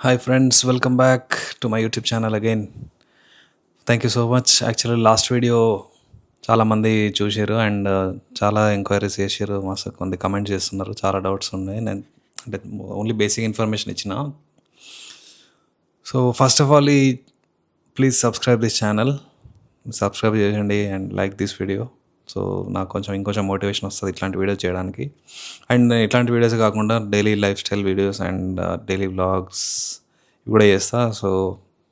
Hi friends, welcome back to my YouTube channel again. Thank you so much. Actually last video చాలామంది చూసారు and చాలా enquiries చేసారు. మాకు కొంత కమెంట్ చేస్తున్నారు, చాలా డౌట్స్ ఉన్నాయి. నేను అంటే ఓన్లీ బేసిక్ ఇన్ఫర్మేషన్ ఇచ్చిన. So first of all please subscribe this channel. Subscribe చేయండి and like this video. So నాకు ఇంకొంచెం మోటివేషన్ వస్తుంది ఇట్లాంటి వీడియోస్ చేయడానికి. అండ్ ఇట్లాంటి వీడియోస్ కాకుండా daily lifestyle videos and daily vlogs కూడా చేస్తా. So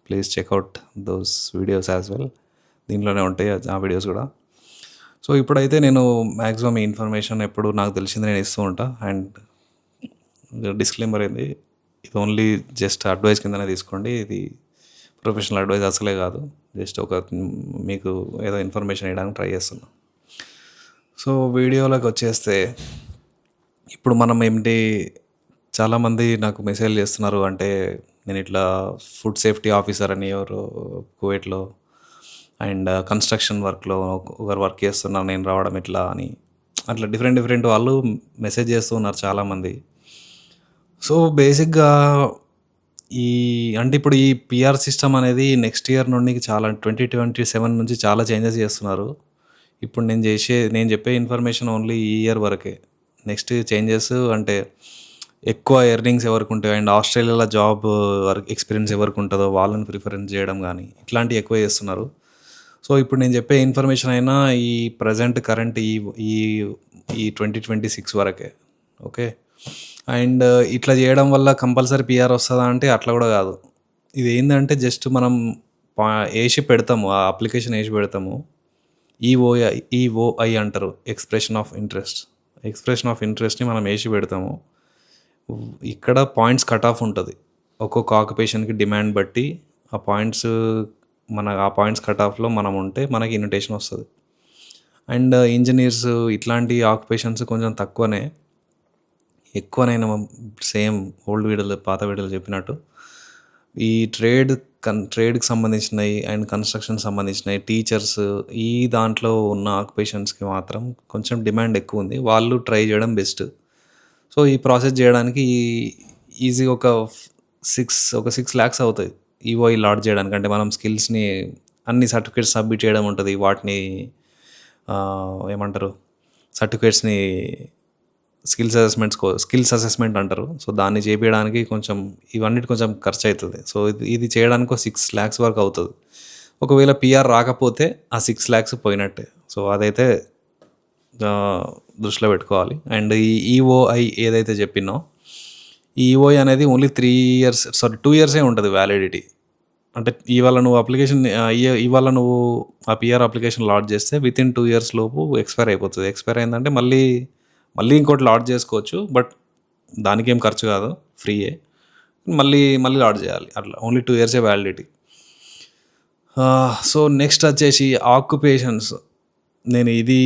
please check out those videos as well. దీంట్లోనే ఉంటాయి ఆ వీడియోస్ కూడా. సో ఇప్పుడైతే నేను మ్యాక్సిమం ఈ ఇన్ఫర్మేషన్ ఎప్పుడు నాకు తెలిసింది నేను ఇస్తూ ఉంటా. అండ్ డిస్క్లైమర్ ఏంది, ఇది ఓన్లీ జస్ట్ అడ్వైస్ కిందనే తీసుకోండి. ఇది ప్రొఫెషనల్ అడ్వైస్ అసలే కాదు. జస్ట్ మీకు ఏదో ఇన్ఫర్మేషన్ ఇవ్వడానికి ట్రై చేస్తున్నా. సో వీడియోలోకి వచ్చేస్తే ఇప్పుడు మనం ఏంటి, చాలామంది నాకు మెసేజ్ చేస్తున్నారు. అంటే నేను ఇట్లా ఫుడ్ సేఫ్టీ ఆఫీసర్ అని ఎవరు కువైట్లో అండ్ కన్స్ట్రక్షన్ వర్క్లో ఒకరు వర్క్ చేస్తున్నారు, నేను రావడం ఎట్లా అని అట్లా డిఫరెంట్ వాళ్ళు మెసేజ్ చేస్తూ ఉన్నారు చాలామంది. సో బేసిక్గా అంటే ఇప్పుడు ఈ పిఆర్ సిస్టమ్ అనేది నెక్స్ట్ ఇయర్ నుండి చాలా 2027 నుంచి చాలా చేంజెస్ చేస్తున్నారు. ఇప్పుడు నేను చెప్పే ఇన్ఫర్మేషన్ ఓన్లీ ఈ ఇయర్ వరకే. నెక్స్ట్ చేంజెస్ అంటే ఎక్కువ ఎర్నింగ్స్ ఎవరికి ఉంటాయో అండ్ ఆస్ట్రేలియాలో జాబ్ వర్క్ ఎక్స్పీరియన్స్ ఎవరికి ఉంటుందో వాళ్ళని ప్రిఫరెన్స్ చేయడం కానీ ఇట్లాంటివి ఎక్కువ చేస్తున్నారు. సో ఇప్పుడు నేను చెప్పే ఇన్ఫర్మేషన్ అయినా ఈ కరెంట్ ఈ ఈ 2026 వరకే. ఓకే. అండ్ ఇట్లా చేయడం వల్ల కంపల్సరీ పిఆర్ వస్తుందా అంటే అట్లా కూడా కాదు. ఇది ఏంటంటే జస్ట్ మనం వేసి పెడతాము, ఆ అప్లికేషన్ వేసి పెడతాము. ఈఓఐ అంటారు, ఎక్స్ప్రెషన్ ఆఫ్ ఇంట్రెస్ట్ని మనం వేసి పెడతాము. ఇక్కడ పాయింట్స్ కట్ ఆఫ్ ఉంటుంది. ఒక్కొక్క ఆక్యుపేషన్కి డిమాండ్ బట్టి ఆ పాయింట్స్ కట్ ఆఫ్లో మనం ఉంటే మనకి ఇన్విటేషన్ వస్తుంది. అండ్ ఇంజనీర్స్ ఇట్లాంటి ఆక్యుపేషన్స్ కొంచెం తక్కువనే. ఎక్కువనైనా సేమ్ పాత వీడియోలు చెప్పినట్టు ఈ ట్రేడ్కి సంబంధించినవి అండ్ కన్స్ట్రక్షన్ సంబంధించినవి, టీచర్స్, ఈ దాంట్లో ఉన్న ఆక్యుపేషన్స్కి మాత్రం కొంచెం డిమాండ్ ఎక్కువ ఉంది. వాళ్ళు ట్రై చేయడం బెస్ట్. సో ఈ ప్రాసెస్ చేయడానికి ఈజీగా ఒక 6 lakhs అవుతుంది ఈఓఐ లాడ్ చేయడానికి. అంటే మనం స్కిల్స్ని అన్ని సర్టిఫికేట్స్ సబ్మిట్ చేయడం ఉంటుంది. వాటిని ఏమంటారు, సర్టిఫికేట్స్ని స్కిల్స్ అసెస్మెంట్ అంటారు. సో దాన్ని చేపించడానికి ఇవన్నిటి కొంచెం ఖర్చు అవుతుంది. సో ఇది చేయడానికి 6 lakhs వరకు అవుతుంది. ఒకవేళ పిఆర్ రాకపోతే ఆ 6 lakhs పోయినట్టే. సో అదైతే దృష్టిలో పెట్టుకోవాలి. అండ్ ఈ ఈఓఐ ఏదైతే చెప్పినో, ఈ ఈఓఐ అనేది ఓన్లీ 2 years ఉంటుంది వ్యాలిడిటీ. అంటే ఇవాళ నువ్వు ఆ పిఆర్ అప్లికేషన్ లాడ్ చేస్తే వితిన్ 2 years లోపు ఎక్స్పైర్ అయిపోతుంది. ఎక్స్పైర్ అయిందంటే మళ్ళీ ఇంకోటి లాడ్ చేసుకోవచ్చు. బట్ దానికి ఏం ఖర్చు కాదు, ఫ్రీయే. మళ్ళీ లాడ్ చేయాలి. అట్లా only 2 years validity. So next వచ్చేసి ఆక్యుపేషన్స్. నేను ఇది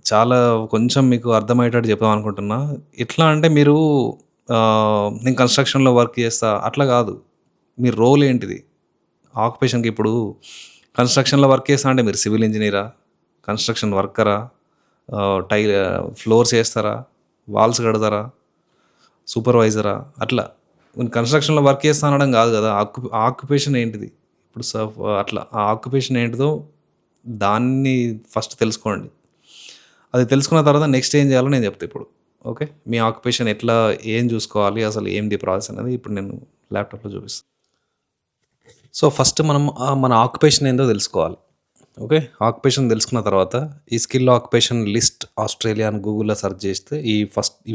చాలా కొంచెం మీకు అర్థమయ్యేటట్టు చెప్దాం అనుకుంటున్నా. ఎట్లా అంటే నేను కన్స్ట్రక్షన్లో వర్క్ చేస్తా అట్లా కాదు. మీ రోల్ ఏంటిది ఆక్యుపేషన్కి? ఇప్పుడు కన్స్ట్రక్షన్లో వర్క్ చేస్తా అంటే మీరు సివిల్ ఇంజనీరా, కన్స్ట్రక్షన్ వర్కరా, ఫ్లోర్స్ వేస్తారా, వాల్స్ కడతారా, సూపర్వైజరా? అట్లా కన్స్ట్రక్షన్లో వర్క్ చేస్తా అనడం కాదు కదా. ఆక్యుపేషన్ ఏంటిది ఇప్పుడు అట్లా ఆ ఆక్యుపేషన్ ఏంటిదో దాన్ని ఫస్ట్ తెలుసుకోండి. అది తెలుసుకున్న తర్వాత నెక్స్ట్ ఏం చేయాలో నేను చెప్తాను ఇప్పుడు. ఓకే, మీ ఆక్యుపేషన్ ఎట్లా, ఏం చూసుకోవాలి, అసలు ఏంటి ప్రాసెస్ అనేది ఇప్పుడు నేను ల్యాప్టాప్లో చూపిస్తాను. సో ఫస్ట్ మనం మన ఆక్యుపేషన్ ఏందో తెలుసుకోవాలి. ఓకే, ఆక్యుపేషన్ తెలుసుకున్న తర్వాత ఈ స్కిల్ ఆక్యుపేషన్ లిస్ట్ ఆస్ట్రేలియా అని గూగుల్లో సెర్చ్ చేస్తే ఈ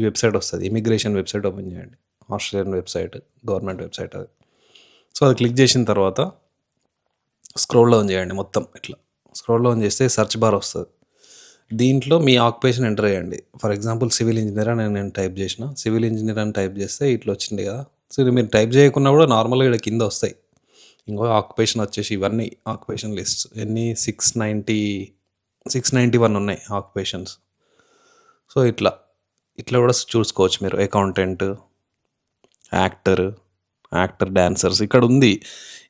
వెబ్సైట్ వస్తుంది. ఇమిగ్రేషన్ వెబ్సైట్ ఓపెన్ చేయండి. ఆస్ట్రేలియన్ వెబ్సైట్, గవర్నమెంట్ వెబ్సైట్ అది. సో అది క్లిక్ చేసిన తర్వాత స్క్రోల్ డౌన్ చేయండి. మొత్తం ఇట్లా స్క్రోల్ డౌన్ చేస్తే సెర్చ్ బార్ వస్తుంది. దీంట్లో మీ ఆక్యుపేషన్ ఎంటర్ చేయండి. ఫర్ ఎగ్జాంపుల్ సివిల్ ఇంజనీర్ అని నేను టైప్ చేసిన. సివిల్ ఇంజనీర్ అని టైప్ చేస్తే ఇట్లా వచ్చింది కదా. సో ఇది మీరు టైప్ చేయకున్నా కూడా నార్మల్గా ఇక్కడ కింద వస్తాయి. ఇంకో ఆక్యుపేషన్ వచ్చేసి ఇవన్నీ ఆక్యుపేషన్ లిస్ట్ ఎన్ని 691 ఉన్నాయి ఆక్యుపేషన్స్. సో ఇట్లా కూడా చూసుకోవచ్చు మీరు. అకౌంటెంట్, యాక్టర్, డాన్సర్స్ ఇక్కడ ఉంది.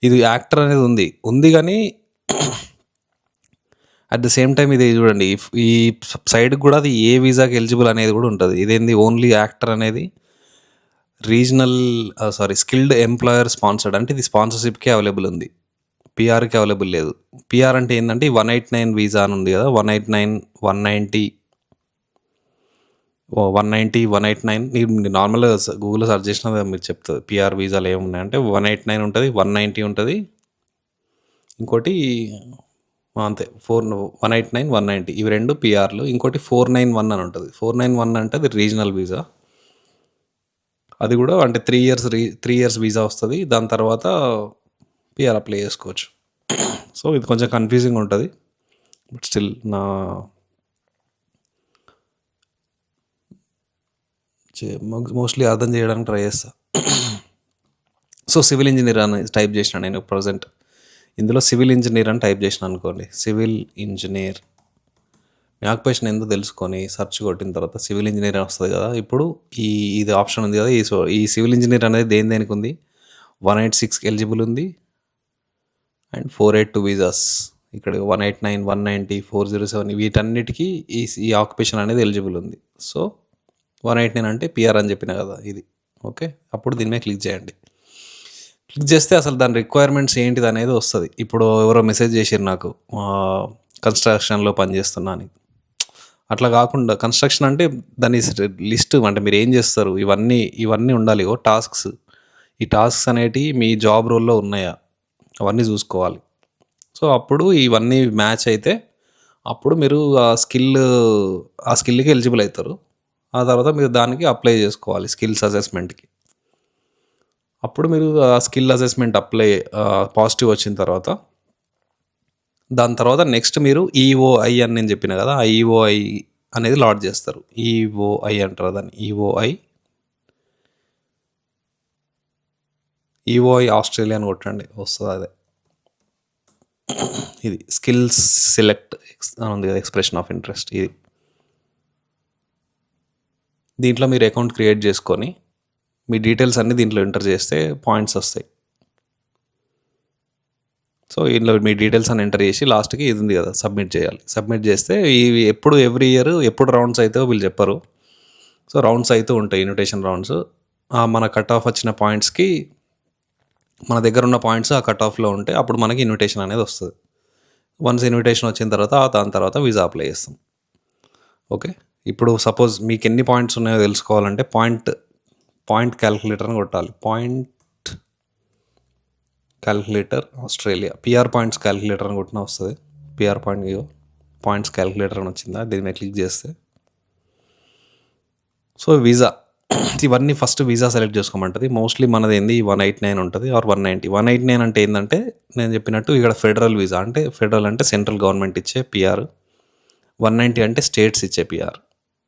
ఇది యాక్టర్ అనేది ఉంది కానీ అట్ ద సేమ్ టైం ఇది చూడండి, ఈ సైడ్కి కూడా అది ఏ వీసాకి ఎలిజిబుల్ అనేది కూడా ఉంటుంది. ఇదేంది ఓన్లీ యాక్టర్ అనేది రీజనల్ స్కిల్డ్ ఎంప్లాయర్ స్పాన్సర్డ్ అంటే ఇది స్పాన్సర్‌షిప్‌కే అవైలబుల్ ఉంది. పీఆర్‌కి అవైలబుల్ లేదు. పీఆర్ అంటే ఏందంటే 189 వీసా అని ఉంది కదా! 189, 190 190, 189 మీరు నార్మల్‌గా గూగుల్‌లో సెర్చ్ చేసినా మీకు చెప్తది. పీఆర్ వీసాలు ఏమున్నాయంటే 189 ఉంటది, 190 ఉంటది. ఇంకోటి అంతే 189, 190 ఇవి 2 పీఆర్‌లు. ఇంకోటి 491 అని ఉంటది. 491 అంటే అది రీజనల్ వీసా. అది కూడా అంటే 3 ఇయర్స్ వీసా వస్తది. దాని తర్వాత పీఆర్ అప్లై చేసుకోవచ్చు. సో ఇది కొంచెం కన్ఫ్యూజింగ్ ఉంటుంది. బట్ స్టిల్ మోస్ట్లీ అర్థం చేయడానికి ట్రై చేస్తా. సో సివిల్ ఇంజనీర్ అని టైప్ చేసిన నేను ప్రజెంట్. ఇందులో సివిల్ ఇంజనీర్ అని టైప్ చేసిన అనుకోండి. సివిల్ ఇంజనీర్ మీ ఆక్యుపేషన్ ఏందో తెలుసుకొని సెర్చ్ కొట్టిన తర్వాత సివిల్ ఇంజనీర్ అని వస్తుంది కదా. ఇప్పుడు ఇది ఆప్షన్ ఉంది కదా, ఈ సివిల్ ఇంజనీర్ అనేది దేనికి ఉంది, 186 ఎలిజిబుల్ ఉంది అండ్ 482 వీసాస్. ఇక్కడ 189, 190, 407 వీటన్నిటికీ ఈ ఆక్యుపేషన్ అనేది ఎలిజిబుల్ ఉంది. సో 189 అంటే పిఆర్ అని చెప్పిన కదా ఇది. ఓకే, అప్పుడు దీని మీద క్లిక్ చేయండి. క్లిక్ చేస్తే అసలు దాని రిక్వైర్మెంట్స్ ఏంటిది అనేది వస్తుంది. ఇప్పుడు ఎవరో మెసేజ్ చేసారు నాకు, కన్స్ట్రక్షన్లో పనిచేస్తున్నా అని. అట్లా కాకుండా కన్స్ట్రక్షన్ అంటే దాని లిస్ట్ అంటే మీరు ఏం చేస్తారు ఇవన్నీ ఉండాలి. టాస్క్స్, ఈ టాస్క్స్ అనేటివి మీ జాబ్ రోల్లో ఉన్నాయా అవన్నీ చూసుకోవాలి. సో అప్పుడు ఇవన్నీ మ్యాచ్ అయితే అప్పుడు మీరు ఆ స్కిల్కి ఎలిజిబుల్ అవుతారు. ఆ తర్వాత మీరు దానికి అప్లై చేసుకోవాలి స్కిల్స్ అసెస్మెంట్కి. అప్పుడు మీరు ఆ స్కిల్ అసెస్మెంట్ పాజిటివ్ వచ్చిన తర్వాత దాని తర్వాత నెక్స్ట్ మీరు ఈఓఐ అని నేను చెప్పిన కదా, ఆ ఈఓఐ అనేది లాడ్ చేస్తారు. ఈఓఐ అంటారు దాన్ని. ఈఓఐ ఆస్ట్రేలియా అని కొట్టండి వస్తుంది అదే. ఇది స్కిల్స్ సెలెక్ట్ ఉంది కదా, ఎక్స్ప్రెషన్ ఆఫ్ ఇంట్రెస్ట్. ఇది దీంట్లో మీరు అకౌంట్ క్రియేట్ చేసుకొని మీ డీటెయిల్స్ అన్నీ దీంట్లో ఎంటర్ చేస్తే పాయింట్స్ వస్తాయి. సో ఇందులో మీ డీటెయిల్స్ అని ఎంటర్ చేసి లాస్ట్కి ఇది ఉంది కదా సబ్మిట్ చేయాలి. సబ్మిట్ చేస్తే ఇవి ఎవ్రీ ఇయర్ ఎప్పుడు రౌండ్స్ అవుతాయో వీళ్ళు చెప్పరు. సో రౌండ్స్ అవుతూ ఉంటాయి, ఇన్విటేషన్ రౌండ్స్. మన కట్ ఆఫ్ వచ్చిన పాయింట్స్కి మన దగ్గర ఉన్న పాయింట్స్ ఆ కట్ ఆఫ్లో ఉంటే అప్పుడు మనకి ఇన్విటేషన్ అనేది వస్తుంది. వన్స్ ఇన్విటేషన్ వచ్చిన తర్వాత దాని తర్వాత వీసా అప్లై చేస్తాం. ఓకే, ఇప్పుడు సపోజ్ మీకు ఎన్ని పాయింట్స్ ఉన్నాయో తెలుసుకోవాలంటే పాయింట్ క్యాలిక్యులేటర్ అని కొట్టాలి. Point calculator Australia, PR points calculator అని కొట్టినా వస్తుంది. పిఆర్ పాయింట్స్ క్యాలిక్యులేటర్ అని వచ్చిందా, దీని మీద క్లిక్ చేస్తే సో వీసా ఇవన్నీ ఫస్ట్ వీసా సెలెక్ట్ చేసుకోమంటుంది. మోస్ట్లీ మనది ఏంది 189 ఉంటుంది ఆర్ 190. 189 అంటే ఏంటంటే నేను చెప్పినట్టు ఇక్కడ ఫెడరల్ వీసా, అంటే ఫెడరల్ అంటే సెంట్రల్ గవర్నమెంట్ ఇచ్చే పిఆర్. 190 అంటే స్టేట్స్ ఇచ్చే పిఆర్.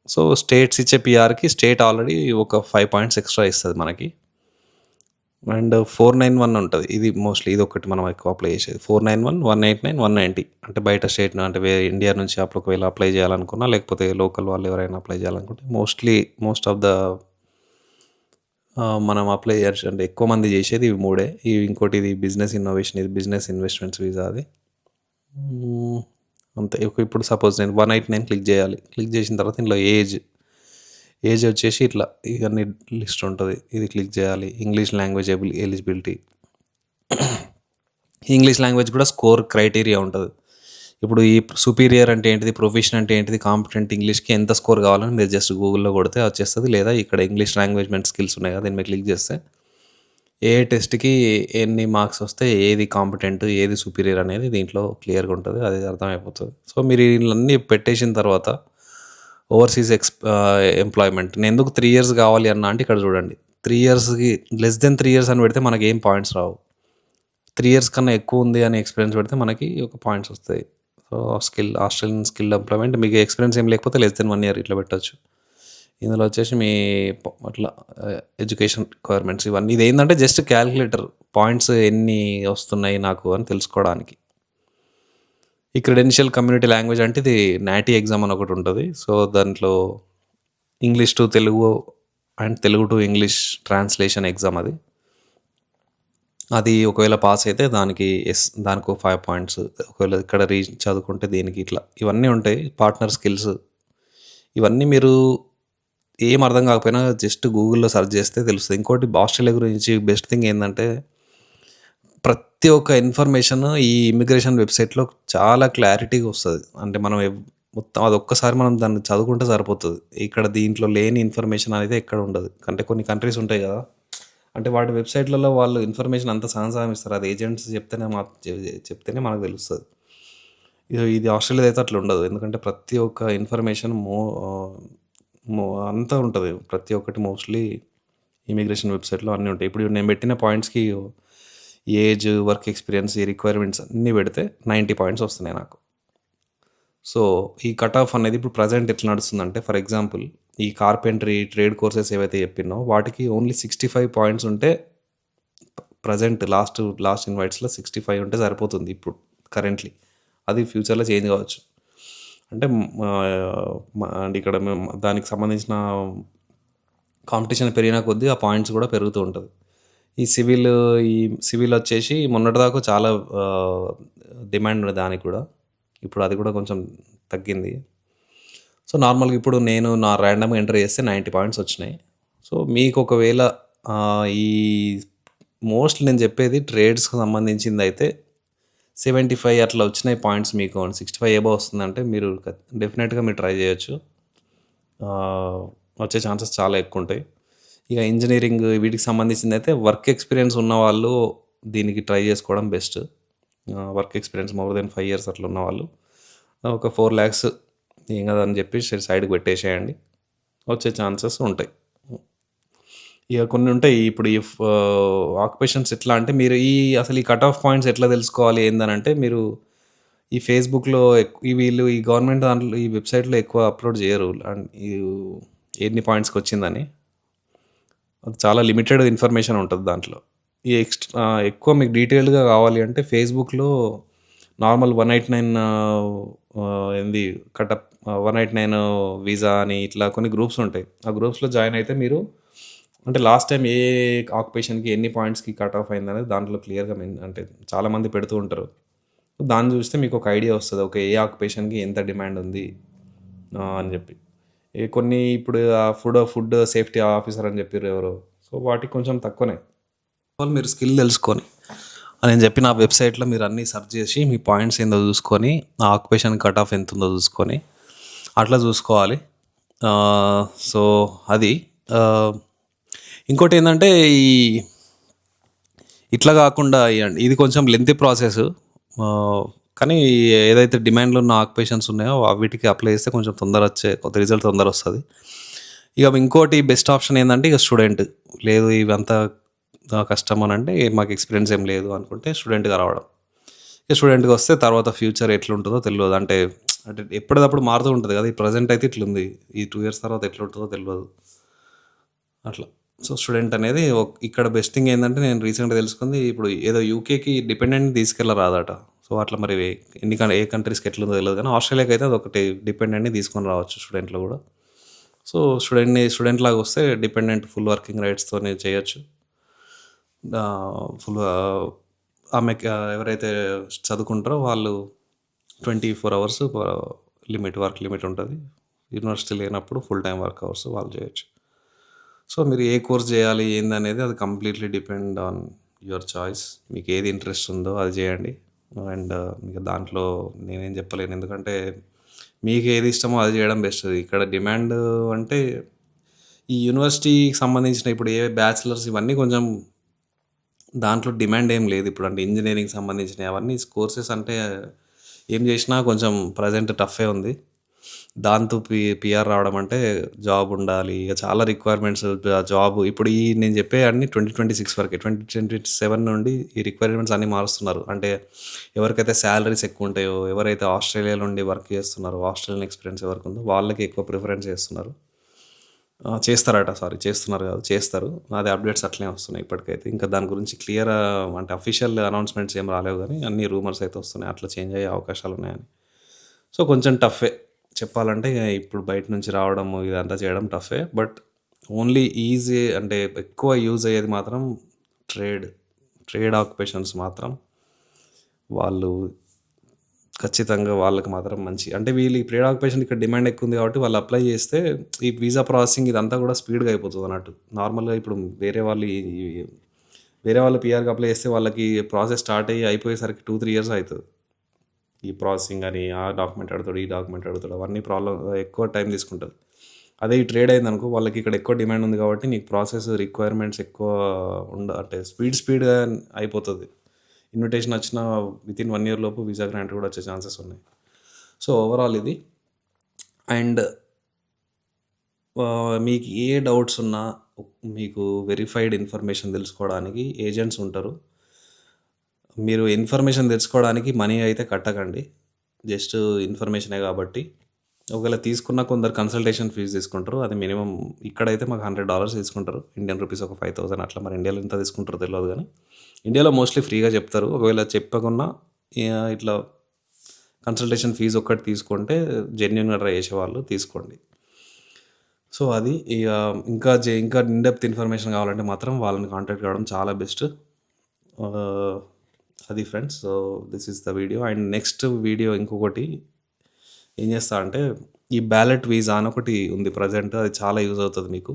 సో స్టేట్స్ ఇచ్చే పిఆర్కి స్టేట్ ఆల్రెడీ ఒక 5 పాయింట్స్ ఎక్స్ట్రా ఇస్తుంది మనకి. అండ్ 491 ఉంటుంది. ఇది మోస్ట్లీ ఇది ఒకటి మనం ఎక్కువ అప్లై చేసేది. 491, 189, 190 అంటే బయట స్టేట్ అంటే ఇండియా నుంచి ఒకవేళ అప్లై చేయాలనుకున్నా లేకపోతే లోకల్ వాళ్ళు ఎవరైనా అప్లై చేయాలనుకుంటే మోస్ట్ ఆఫ్ ద మనం అప్లై చేయొచ్చు. అంటే ఎక్కువ మంది చేసేది ఇవి మూడే. ఇంకోటి ఇది బిజినెస్ ఇన్నోవేషన్, ఇది బిజినెస్ ఇన్వెస్ట్మెంట్స్ వీసా అది. అంతే. ఇప్పుడు సపోజ్ నేను 189 క్లిక్ చేయాలి. క్లిక్ చేసిన తర్వాత ఇందులో ఏజ్ వచ్చేసి ఇట్లా ఇవన్నీ లిస్ట్ ఉంటుంది. ఇది క్లిక్ చేయాలి. English language eligibility, English language కూడా స్కోర్ క్రైటీరియా ఉంటుంది. ఇప్పుడు ఈ సుపీరియర్ అంటే ఏంటిది, ప్రొఫెషన్ అంటే ఏంటిది, కాంపిటెంట్ ఇంగ్లీష్కి ఎంత స్కోర్ కావాలని మీరు జస్ట్ గూగుల్లో కొడితే వచ్చేస్తుంది. లేదా ఇక్కడ ఇంగ్లీష్ లాంగ్వేజ్ స్కిల్స్ ఉన్నాయి కదా, దీని మీద క్లిక్ చేస్తే ఏ టెస్ట్కి ఎన్ని మార్క్స్ వస్తే ఏది కాంపిటెంట్ ఏది సుపీరియర్ అనేది దీంట్లో క్లియర్గా ఉంటుంది, అది అర్థమైపోతుంది. సో మీరు ఇవన్నీ పెట్టేసిన తర్వాత ఓవర్సీస్ ఎంప్లాయ్మెంట్ నేను ఎందుకు 3 years కావాలి అన్న అంటే ఇక్కడ చూడండి, 3 yearsకి లెస్ దెన్ 3 years అని పెడితే మనకి ఏం పాయింట్స్ రావు. 3 years కన్నా ఎక్కువ ఉంది అని ఎక్స్పీరియన్స్ పెడితే మనకి ఒక పాయింట్స్ వస్తాయి. సో ఆస్ట్రేలియన్ స్కిల్ ఎంప్లాయ్మెంట్ మీకు ఎక్స్పీరియన్స్ ఏం లేకపోతే లెస్ దెన్ 1 year ఇట్లా పెట్టచ్చు. ఇందులో వచ్చేసి మీ అట్లా ఎడ్యుకేషన్ రిక్వైర్మెంట్స్ ఇవన్నీ. ఇది ఏంటంటే జస్ట్ క్యాలిక్యులేటర్, పాయింట్స్ ఎన్ని వస్తున్నాయి నాకు అని తెలుసుకోవడానికి. ఈ క్రెడెన్షియల్ కమ్యూనిటీ లాంగ్వేజ్ అంటే ఇది నాటీ ఎగ్జామ్ అని ఒకటి ఉంటుంది. సో దాంట్లో English to Telugu and Telugu to English translation exam అది ఒకవేళ పాస్ అయితే దానికి దానికి 5 points. ఒకవేళ ఇక్కడ చదువుకుంటే దీనికి ఇట్లా ఇవన్నీ ఉంటాయి. పార్ట్నర్ స్కిల్స్ ఇవన్నీ మీరు ఏం అర్థం కాకపోయినా జస్ట్ గూగుల్‌లో సెర్చ్ చేస్తే తెలుస్తది. ఇంకోటి ఆస్ట్రేలియా గురించి బెస్ట్ థింగ్ ఏందంటే, ప్రతి ఒక్క ఇన్ఫర్మేషన్ ఈ ఇమిగ్రేషన్ వెబ్‌సైట్‌లో చాలా క్లారిటీగా వస్తది. అంటే మనం మొత్తం అదొక్కసారి మనం దాన్ని చదువుకుంటే సరిపోతది. ఇక్కడ దీంట్లో లేని ఇన్ఫర్మేషన్ అనేది ఎక్కడ ఉండదు. అంటే కొన్ని కంట్రీస్ ఉంటాయి కదా! అంటే వాటి వెబ్‌సైట్‌లలో వాళ్ళు ఇన్ఫర్మేషన్ అంత సగం ఇస్తారు. అది ఏజెంట్స్ చెప్తేనే మనకు తెలుస్తది. ఇది ఆస్ట్రేలియాలో అయితే అట్లా ఉండదు. ఎందుకంటే ప్రతి ఒక్క ఇన్ఫర్మేషన్ ఆహ్, అంతా ఉంటది. ప్రతి ఒక్కటి మోస్ట్‌లీ ఇమిగ్రేషన్ వెబ్‌సైట్‌లో అన్నీ ఉంటాయి. ఇప్పుడు నేను పెట్టిన పాయింట్స్‌కి ఏజ్, వర్క్ ఎక్స్‌పీరియన్స్, ఈ రిక్వైర్మెంట్స్ అన్నీ పెడితే 90 పాయింట్స్ వస్తున్నాయి నాకు. సో, ఈ కట్ ఆఫ్ అనేది ఇప్పుడు ప్రెజెంట్ ఎట్లా నడుస్తుందంటే, ఫర్ ఎగ్జాంపుల్ ఈ కార్పెంటరీ, ట్రేడ్ కోర్సెస్ ఏవైతే చెప్పినో వాటికి ఓన్లీ 65 పాయింట్స్ ఉంటే ప్రెజెంట్ లాస్ట్ ఇన్వైట్స్‌లో 65 ఉంటే సరిపోతుంది ఇప్పుడు కరెంట్‌లీ. అది ఫ్యూచర్‌లో చేంజ్ కావచ్చు. అంటే అంటే ఇక్కడ మేము దానికి సంబంధించిన కాంపిటీషన్ పెరిగిన కొద్దీ ఆ పాయింట్స్ కూడా పెరుగుతూ ఉంటది. ఈ సివిల్ వచ్చేసి మొన్నటిదాకా చాలా డిమాండ్ ఉండే దానికి కూడా. ఇప్పుడు అది కూడా కొంచెం తగ్గింది. సో, నార్మల్‌గా ఇప్పుడు నేను ర్యాండమ్‌గా ఎంటర్ చేస్తే 90 పాయింట్స్ వచ్చినాయి. సో, మీకు ఒకవేళ ఈ మోస్ట్‌లీ నేను చెప్పేది ట్రేడ్స్‌కి సంబంధించిందయితే 75 అట్లా వచ్చినాయి పాయింట్స్ మీకు 65 ఎబోవ్ వస్తుందంటే మీరు డెఫినెట్‌గా మీరు ట్రై చేయొచ్చు. వచ్చే ఛాన్సెస్ చాలా ఎక్కువుంటాయి. ఇక ఇంజినీరింగ్ వీటికి సంబంధించిందయితే వర్క్ ఎక్స్‌పీరియన్స్ ఉన్నవాళ్ళు దీనికి ట్రై చేసుకోవడం best. Work experience more than 5 years అట్లా ఉన్నవాళ్ళు ఒక 4,00,000 ఏం కాదని చెప్పి సైడ్‌కి పెట్టేసేయండి. వచ్చే ఛాన్సెస్ ఉంటాయి. ఇక కొన్ని ఉంటాయి. ఇప్పుడు ఈ ఆక్యుపేషన్స్ ఎట్లా అంటే మీరు అసలు ఈ కట్ ఆఫ్ పాయింట్స్ ఎట్లా తెలుసుకోవాలి ఏందనంటే మీరు ఈ ఫేస్‌బుక్‌లో వీళ్ళు ఈ గవర్నమెంట్ దాంట్లో ఈ వెబ్‌సైట్‌లో ఎక్కువ అప్‌లోడ్ చేయరు. అండ్ ఎన్ని పాయింట్స్‌కొచ్చిందని. అది చాలా లిమిటెడ్ ఇన్ఫర్మేషన్ ఉంటది దాంట్లో. ఈ ఎక్కువ మీకు డీటెయిల్డ్‌గా కావాలి అంటే ఫేస్‌బుక్‌లో నార్మల్ 189 ఏంది కటప్ 189 వీసా అని ఇట్లా కొన్ని గ్రూప్స్ ఉంటాయి. ఆ గ్రూప్స్‌లో జాయిన్ అయితే మీరు అంటే లాస్ట్ టైమ్ ఏ ఆక్యుపేషన్‌కి ఎన్ని పాయింట్స్‌కి కట్ ఆఫ్ అయిందనేది దాంట్లో క్లియర్‌గా అంటే చాలామంది పెడుతూ ఉంటారు. దాన్ని చూస్తే మీకు ఒక ఐడియా వస్తది. ఓకే. ఏ ఆక్యుపేషన్‌కి ఎంత డిమాండ్ ఉంది అని చెప్పి. కొన్ని ఇప్పుడు ఫుడ్ సేఫ్టీ ఆఫీసర్ అని చెప్పిర్రు ఎవరో. సో, వాటికి కొంచెం తక్కువనే. మీరు స్కిల్ తెలుసుకొని నేను చెప్పిన వెబ్‌సైట్‌లో మీరు అన్నీ సెర్చ్ చేసి మీ పాయింట్స్ ఏందో చూసుకొని, ఆ ఆక్యుపేషన్ కట్ ఆఫ్ ఎంతుందో చూసుకొని, అట్లా చూసుకోవాలి. సో, అది. ఇంకోటేందంటే ఈ ఇట్లా కాకుండా ఇది కొంచెం లెంతీ ప్రాసెస్. కానీ ఏదైతే డిమాండ్‌లో ఉన్న ఆక్యుపేషన్స్ ఉన్నాయో వీటికి అప్లై చేస్తే కొంచెం రిజల్ట్ తొందర వస్తది. ఇక ఇంకోటి బెస్ట్ ఆప్షన్ ఏందంటే ఇక స్టూడెంట్. లేదు ఇవంతా కష్టం అనంటే మాకు ఎక్స్‌పీరియన్స్ ఏం లేదు అనుకుంటే స్టూడెంట్‌గా రావడం. ఇక స్టూడెంట్‌గా వస్తే తర్వాత ఫ్యూచర్ ఎట్లుంటదో తెల్వదు. అంటే ఎప్పటిదప్పుడు మారుతూ ఉంటది కదా! ఈ ప్రెజెంట్ అయితే ఇట్లుంది. ఈ 2 ఇయర్స్ తర్వాత ఎట్లుంటదో తెల్వదు. అట్లా. సో, స్టూడెంట్ అనేది ఇక్కడ బెస్ట్ థింగ్ ఏందంటే నేను రీసెంట్‌గా తెలుసుకుంది ఇప్పుడు ఏదో యూకేకి డిపెండెంట్‌ని తీసుకెళ్లరాదట. సో, అట్లా మరి ఏ కంట్రీస్‌కి ఎట్లుందో తెలవదు కానీ ఆస్ట్రేలియాకి అయితే అదొకటి డిపెండెంట్‌ని తీసుకొని రావచ్చు స్టూడెంట్‌లో కూడా. సో, స్టూడెంట్ లాగా వస్తే డిపెండెంట్ ఫుల్ వర్కింగ్ రైట్స్‌తోని చేయొచ్చు. ఫుల్ ఎవరైతే చదువుకుంటారో వాళ్ళు 24 అవర్స్ వర్క్ లిమిట్ ఉంటది. యూనివర్సిటీ లేనప్పుడు ఫుల్ టైమ్ వర్క్ అవర్స్ వాళ్ళు చేయొచ్చు. సో, మీరు ఏ కోర్స్ చేయాలి ఏందనేది అది completely depend on your choice. మీకు ఏది ఇంట్రెస్ట్ ఉందో అది చేయండి. అండ్ మీకు దాంట్లో నేనేం చెప్పలేను. ఎందుకంటే మీకు ఏది ఇష్టమో అది చేయడం బెస్ట్. ఇక్కడ డిమాండ్ అంటే ఈ యూనివర్సిటీకి సంబంధించిన ఇప్పుడు బ్యాచిలర్స్ ఇవన్నీ కొంచెం దాంట్లో డిమాండ్ ఏం లేదు ఇప్పుడు. అంటే ఇంజినీరింగ్‌కి సంబంధించినయి అవన్నీ కోర్సెస్ అంటే ఏం చేసినా కొంచెం ప్రెజెంట్ టఫే ఉంది. దాంతో పీఆర్ రావడం అంటే జాబ్ ఉండాలి. ఇక చాలా రిక్వైర్మెంట్స్ జాబ్ ఇప్పుడు నేను చెప్పే అన్నీ 2026 వరకే. 2027 నుండి ఈ రిక్వైర్మెంట్స్ అన్నీ మారుస్తున్నారు. అంటే ఎవరికైతే సాలరీస్ ఎక్కువ ఉంటాయో, ఎవరైతే ఆస్ట్రేలియా నుండి వర్క్ చేస్తున్నారో, ఆస్ట్రేలియన్ ఎక్స్‌పీరియన్స్ ఎవరికుందో వాళ్ళకి ఎక్కువ ప్రిఫరెన్స్ చేస్తున్నారు. చేస్తున్నారు కాదు చేస్తారు. అది అప్డేట్స్ అట్లనే వస్తున్నాయి ఇప్పటికైతే. ఇంకా దాని గురించి క్లియర్ అంటే అఫీషియల్ అనౌన్స్‌మెంట్స్ ఏం రాలేవు గానీ అన్నీ రూమర్స్ అయితే వస్తున్నాయి. అట్లా చేంజ్ అయ్యే అవకాశాలున్నాయని. సో, కొంచెం టఫే. చెప్పాలంటే ఇప్పుడు బయట నుంచి రావడము ఇదంతా చేయడం టఫే. బట్ ఓన్లీ ఈజీ అంటే ఎక్కువ యూజ్ అయ్యేది మాత్రం ట్రేడ్. ట్రేడ్ ఆక్యుపేషన్స్ మాత్రం వాళ్ళు ఖచ్చితంగా వాళ్ళకి మాత్రం మంచి అంటే వీళ్ళు ఈ ప్రీ ఆక్యుపేషన్ ఇక్కడ డిమాండ్ ఎక్కువ ఉంది కాబట్టి వాళ్ళు అప్లై చేస్తే ఈ వీసా ప్రాసెసింగ్ ఇదంతా కూడా స్పీడ్‌గా అయిపోతది అన్నట్టు. నార్మల్‌గా ఇప్పుడు వేరే వాళ్ళు పీఆర్‌కి అప్లై చేస్తే వాళ్ళకి ప్రాసెస్ స్టార్ట్ అయ్యి అయిపోయేసరికి 2, 3 ఇయర్స్ అయితది. ఈ ప్రాసెసింగ్ అని ఆ డాక్యుమెంట్ అడుగుతాడు, ఈ డాక్యుమెంట్ అడుగుతాడు అవన్నీ ఎక్కువ టైం తీసుకుంటది. అదే ఈ ట్రేడ్ అయిందనుకో వాళ్ళకి ఇక్కడ ఎక్కువ డిమాండ్ ఉంది కాబట్టి నీకు ప్రాసెస్ రిక్వైర్మెంట్స్ ఎక్కువ అంటే స్పీడ్‌గా అయిపోతది. ఇన్విటేషన్ వచ్చిన వితిన్ 1 ఇయర్ లోపు వీసా గ్రాంట్ కూడా వచ్చే ఛాన్సెస్ ఉన్నాయి. సో ఓవరాల్ ఇది. అండ్ మీకు ఏ డౌట్స్ ఉన్నా మీకు వెరిఫైడ్ ఇన్ఫర్మేషన్ తెలుసుకోవడానికి ఏజెంట్స్ ఉంటారు. మీరు ఇన్ఫర్మేషన్ తెలుసుకోవడానికి మనీ అయితే కట్టకండి. జస్ట్ ఇన్ఫర్మేషనే కాబట్టి. ఒకవేళ తీసుకున్న కొందరు కన్సల్టేషన్ ఫీజు తీసుకుంటారు. అది మినిమమ్ ఇక్కడైతే మాకు $100 తీసుకుంటారు. ఇండియన్ రూపీస్ ఒక 5,000 అట్లా. మరి ఇండియాలో ఎంత తీసుకుంటారో తెలవదు గానీ, ఇండియాలో మోస్ట్లీ ఫ్రీగా చెప్తారు. ఒకవేళ చెప్పకున్నా ఇట్లా కన్సల్టేషన్ ఫీజు ఒక్కటి తీసుకుంటే జెన్యూన్‌గా ట్రై చేసేవాళ్ళు తీసుకోండి. సో అది ఇక ఇంకా ఇన్ డెప్త్ ఇన్ఫర్మేషన్ కావాలంటే మాత్రం వాళ్ళని కాంటాక్ట్ కావడం చాలా బెస్ట్. అది friends. So this is the video. And next video ఇంకొకటి ఏం చేస్తా అంటే ఈ బ్యాలెట్ వీసా అని ఒకటి ఉంది ప్రజెంట్. అది చాలా యూజ్ అవుతుంది మీకు.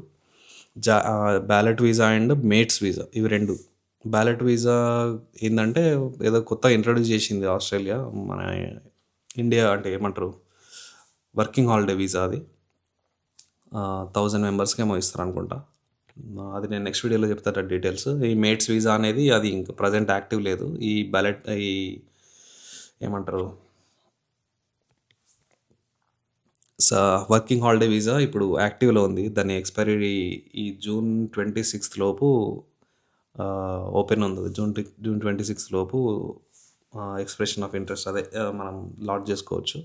Ballot visa and mates visa ఇవి 2. బ్యాలెట్ వీసా ఏందంటే ఏదో కొత్తగా ఇంట్రొడ్యూస్ చేసింది ఆస్ట్రేలియా. మన ఇండియా అంటే ఏమంటారు వర్కింగ్ హాలిడే వీసా అది. 1000 మెంబర్స్‌కేమో ఇస్తారనుకుంటా. అది నేను నెక్స్ట్ వీడియోలో చెప్తాను డీటెయిల్స్. ఈ మేట్స్ వీసా అనేది అది ఇంకా ప్రజెంట్ యాక్టివ్ లేదు. ఈ ఏమంటారు వర్కింగ్ హాలిడే వీసా ఇప్పుడు యాక్టివ్‌లో ఉంది. దాని ఎక్స్‌పైరీ ఈ జూన్ 26 లోపు ఓపెన్ ఉంది. జూన్ 26 లోపు ఎక్స్‌ప్రెషన్ ఆఫ్ ఇంట్రెస్ట్ అదే మనం లాట్ చేసుకోవచ్చు.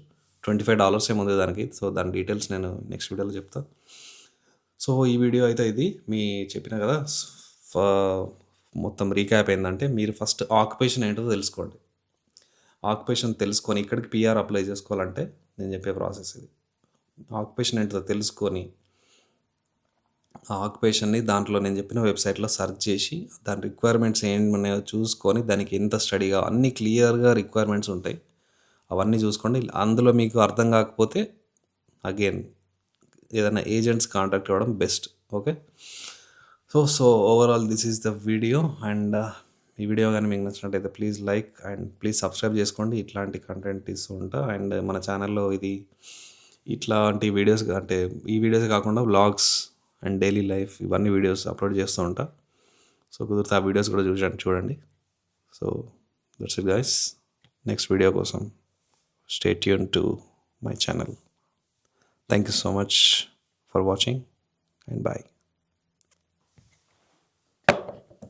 $25 ఏమో ఉంది దానికి. సో దాని డీటెయిల్స్ నేను నెక్స్ట్ వీడియోలో చెప్తా. సో ఈ వీడియో అయితే ఇది చెప్పిన కదా మొత్తం రీక్యాప్ ఏంటంటే మీరు ఫస్ట్ ఆక్యుపేషన్ ఏంటో తెలుసుకోండి. ఆక్యుపేషన్ తెలుసుకొని ఇక్కడికి పీఆర్ అప్లై చేసుకోవాలంటే నేను చెప్పే ప్రాసెస్ ఇది. ఆక్యుపేషన్ ఏంటో తెలుసుకొని ఆ ఆక్యుపేషన్ని దాంట్లో నేను చెప్పిన వెబ్సైట్లో సెర్చ్ చేసి దాని రిక్వైర్మెంట్స్ ఏమున్నాయో చూసుకొని దానికి ఎంత స్టడీగా అన్నీ క్లియర్గా రిక్వైర్మెంట్స్ ఉంటాయి. అవన్నీ చూసుకోండి. అందులో మీకు అర్థం కాకపోతే అగైన్ ఏదైనా ఏజెంట్స్ కాంటాక్ట్ అవ్వడం best. Okay. So overall this is the video. And ఈ వీడియో కానీ మీకు నచ్చినట్టయితే please like and please subscribe చేసుకోండి. ఇట్లాంటి కంటెంట్ ఇస్తూ ఉంటా. అండ్ మన ఛానల్లో ఇట్లాంటి వీడియోస్ అంటే ఈ వీడియోస్ కాకుండా వ్లాగ్స్ అండ్ డైలీ లైఫ్ ఇవన్నీ వీడియోస్ అప్లోడ్ చేస్తూ ఉంటా. సో కుదిరితే ఆ వీడియోస్ కూడా చూడండి. So that's it guys. Next video కోసం stay tune to my channel. Thank you so much for watching and bye.